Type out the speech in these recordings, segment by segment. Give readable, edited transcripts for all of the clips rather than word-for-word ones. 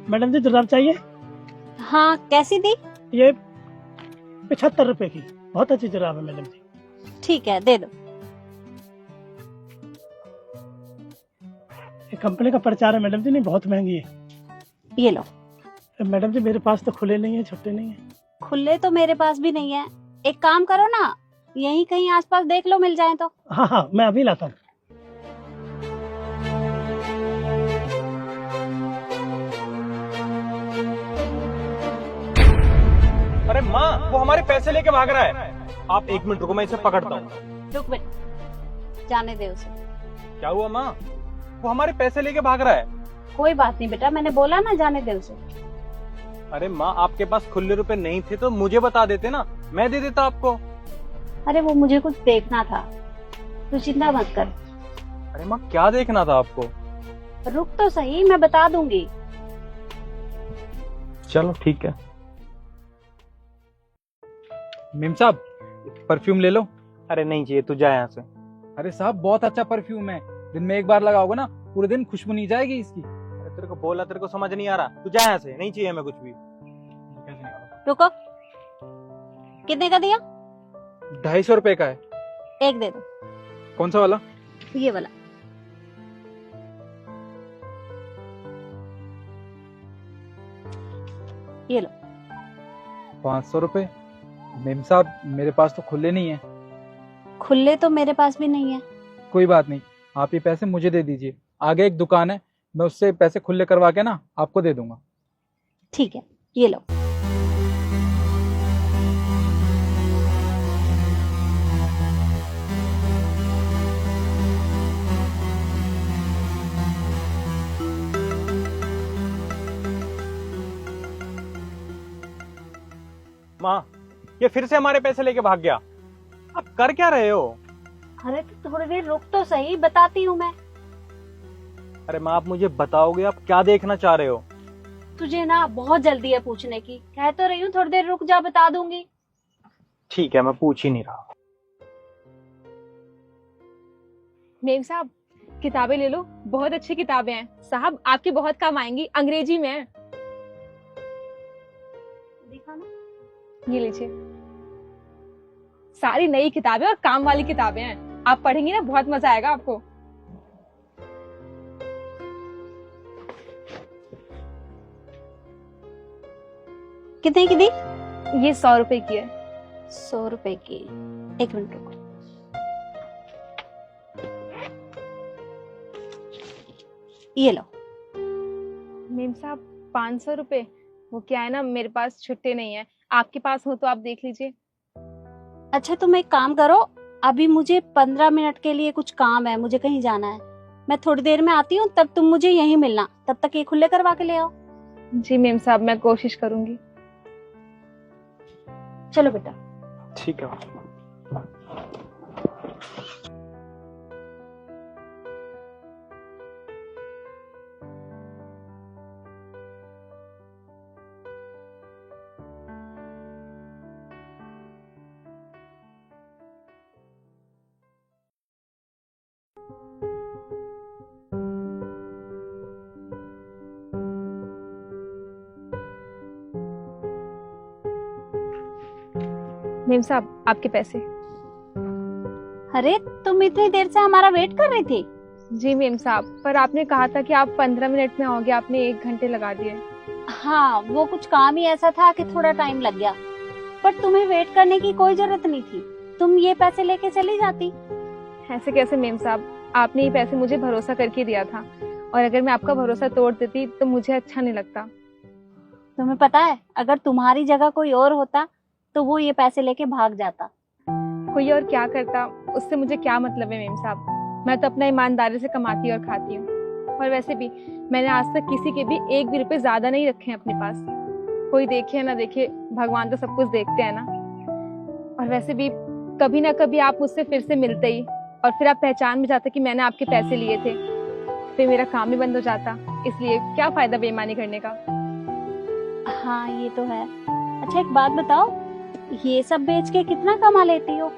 Madam जी जुराब चाहिए? हाँ, कैसी थी? ये 75 रुपए की, बहुत अच्छी जुराब है मैडम जी। ठीक है, दे दो। ये कंपनी का प्रचार है मैडम जी, नहीं बहुत महंगी है। ये लो। मैडम जी मेरे पास तो खुले नहीं है, छोटे नहीं है। खुले तो मेरे पास भी नहीं है। एक काम करो ना, यहीं कहीं आसपास देख लो, मिल जाए तो। हाँ हाँ, मैं अभी लाता हूँ। अरे माँ, वो हमारे पैसे लेके भाग रहा है। आप 1 मिनट रुको, मैं इसे पकड़ता हूँ। रुक बेटा, जाने दे उसे। क्या हुआ माँ? वो हमारे पैसे लेके भाग रहा है। कोई बात नहीं बेटा, मैंने बोला ना, जाने दे उसे। अरे माँ, आपके पास खुले रुपए नहीं थे तो मुझे बता देते ना, मैं दे देता आपको। अरे वो मुझे कुछ देखना था, तू चिंता मत कर। अरे माँ, क्या देखना था आपको? रुक तो सही, मैं बता दूंगी। चलो ठीक है। मेम साहब, परफ्यूम ले लो। अरे नहीं चाहिए, तू जा यहाँ से। अरे साहब, बहुत अच्छा परफ्यूम है, दिन में एक बार लगाओगे ना, पूरे दिन खुशबू नहीं जाएगी इसकी। अरे तेरे को बोला, तेरे को समझ नहीं आ रहा, तू जा यहाँ से, नहीं चाहिए हमें कुछ भी। रुको, कितने का दिया? 250 रुपए का है। एक दे दो। कौन सा वाला? ये वाला। ये लो। 500 रुपए। मेम साहब, मेरे पास तो खुले नहीं है। खुले तो मेरे पास भी नहीं है। कोई बात नहीं, आप ये पैसे मुझे दे दीजिए, आगे एक दुकान है, मैं उससे पैसे खुले करवा के ना आपको दे दूंगा। ठीक है, ये लो। माँ, ये फिर से हमारे पैसे लेके भाग गया। आप कर क्या रहे हो? अरे तो थोड़ी देर रुक तो सही, बताती हूँ मैं। अरे माँ, आप मुझे बताओगे आप क्या देखना चाह रहे हो? तुझे ना बहुत जल्दी है पूछने की, कह तो रही हूँ थोड़ी देर रुक जा, बता दूंगी। ठीक है, मैं पूछ ही नहीं रहा। मेम साहब, किताबें ले लो, बहुत अच्छी किताबें हैं साहब, आपके बहुत काम आएंगी, अंग्रेजी में है। दिखा ना। ये लीजिए, सारी नई किताबें और काम वाली किताबें हैं, आप पढ़ेंगी ना, बहुत मजा आएगा आपको। कितने की दी? ये 100 रुपए की है। 100 रुपए की। एक मिनट रुको। ये लो। मेम साहब, 500 रुपए, वो क्या है ना, मेरे पास छुट्टे नहीं है, आपके पास हो तो आप देख लीजिए। अच्छा तुम एक काम करो, अभी मुझे 15 मिनट के लिए कुछ काम है, मुझे कहीं जाना है, मैं थोड़ी देर में आती हूँ, तब तुम मुझे यहीं मिलना, तब तक ये खुले करवा के ले आओ। जी मेम साहब, मैं कोशिश करूंगी। चलो बेटा। ठीक है। मेम साहब, आपके पैसे। अरे तुम इतनी देर से हमारा वेट कर रही थी? जी मेम साहब, पर आपने कहा था कि आप 15 मिनट में आओगे, आपने 1 घंटे लगा दिए। हाँ, वो कुछ काम ही ऐसा था कि थोड़ा टाइम लग गया, पर तुम्हें वेट करने की कोई जरूरत नहीं थी, तुम ये पैसे लेके चली जाती। ऐसे कैसे मेम साहब, आपने ये पैसे मुझे भरोसा करके दिया था, और अगर मैं आपका भरोसा तोड़ देती तो मुझे अच्छा नहीं लगता। तुम्हें पता है, अगर तुम्हारी जगह कोई और होता तो वो ये पैसे लेके भाग जाता। कोई और क्या करता, उससे मुझे क्या मतलब है मेम साहब, मैं तो अपना ईमानदारी से कमाती और खाती हूँ, और वैसे भी मैंने आज तक किसी के भी 1 भी रुपए ज्यादा नहीं रखे हैं अपने पास। कोई देखे या ना देखे, भगवान तो सब कुछ देखते हैं ना। और वैसे भी कभी ना कभी आप मुझसे फिर से मिलते ही, और फिर आप पहचान में जाते कि मैंने आपके पैसे लिए थे, फिर मेरा काम ही बंद हो जाता, इसलिए क्या फायदा बेईमानी करने का। हाँ ये तो है। अच्छा एक बात बताओ, ये सब बेच के कितना कमा लेती हो?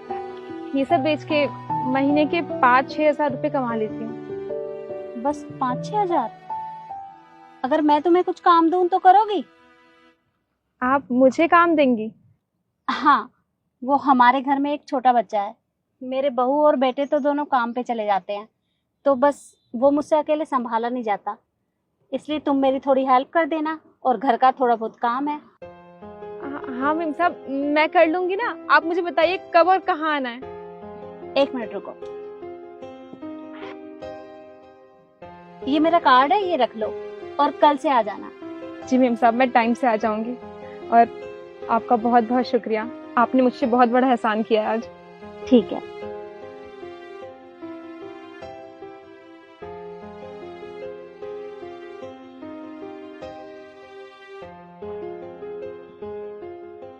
ये सब बेच के महीने के 5-6 हजार रुपए कमा लेती हूँ। बस 5-6 हजार? अगर मैं तुम्हें कुछ काम दूं तो करोगी? आप मुझे काम देंगी? हाँ, वो हमारे घर में एक छोटा बच्चा है। मेरे बहू और बेटे तो दोनों काम पे चले जाते हैं, तो बस वो मुझसे अकेले संभाला नहीं जाता, इसलिए तुम मेरी थोड़ी हेल्प कर देना, और घर का थोड़ा बहुत काम है। हाँ मेम साहब, मैं कर लूंगी ना। आप मुझे बताइए कब और कहाँ आना है। 1 मिनट रुको, ये मेरा कार्ड है, ये रख लो, और कल से आ जाना। जी मेम साहब, मैं टाइम से आ जाऊंगी। और आपका बहुत बहुत शुक्रिया, आपने मुझसे बहुत बड़ा एहसान किया है आज। ठीक है।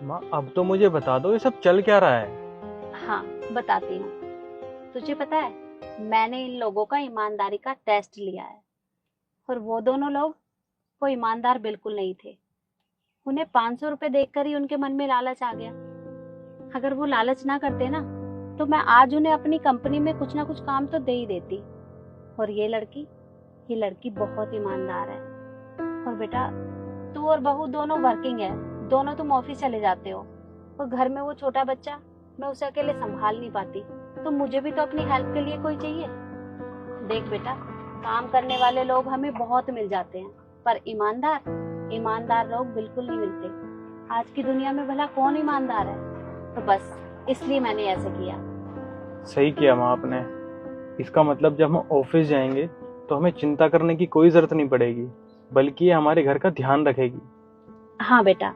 माँ अब तो मुझे बता दो ये सब चल क्या रहा है। हाँ बताती हूँ। तुझे पता है, मैंने इन लोगों का ईमानदारी का टेस्ट लिया है, और वो दोनों लोग वो ईमानदार बिल्कुल नहीं थे। उन्हें 500 रुपए देखकर ही उनके मन में लालच आ गया। अगर वो लालच ना करते ना, तो मैं आज उन्हें अपनी कंपनी में कुछ ना कुछ काम तो दे ही देती। और ये लड़की बहुत ईमानदार है। और बेटा, तू और बहू दोनों वर्किंग है, दोनों तुम ऑफिस चले जाते हो, और घर में वो छोटा बच्चा, मैं उसे अकेले संभाल नहीं पाती, तो मुझे भी तो अपनी हेल्प के लिए कोई चाहिए। देख बेटा, काम करने वाले लोग हमें बहुत मिल जाते हैं, पर ईमानदार लोग बिल्कुल नहीं मिलते। आज की दुनिया में भला कौन ईमानदार है? तो बस इसलिए मैंने ऐसे किया। सही किया माँ आपने। इसका मतलब जब हम ऑफिस जाएंगे तो हमें चिंता करने की कोई जरूरत नहीं पड़ेगी, बल्कि ये हमारे घर का ध्यान रखेगी। हाँ बेटा।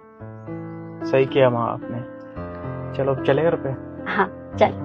सही किया माँ आपने। चलो अब चले घर पे। हाँ चल।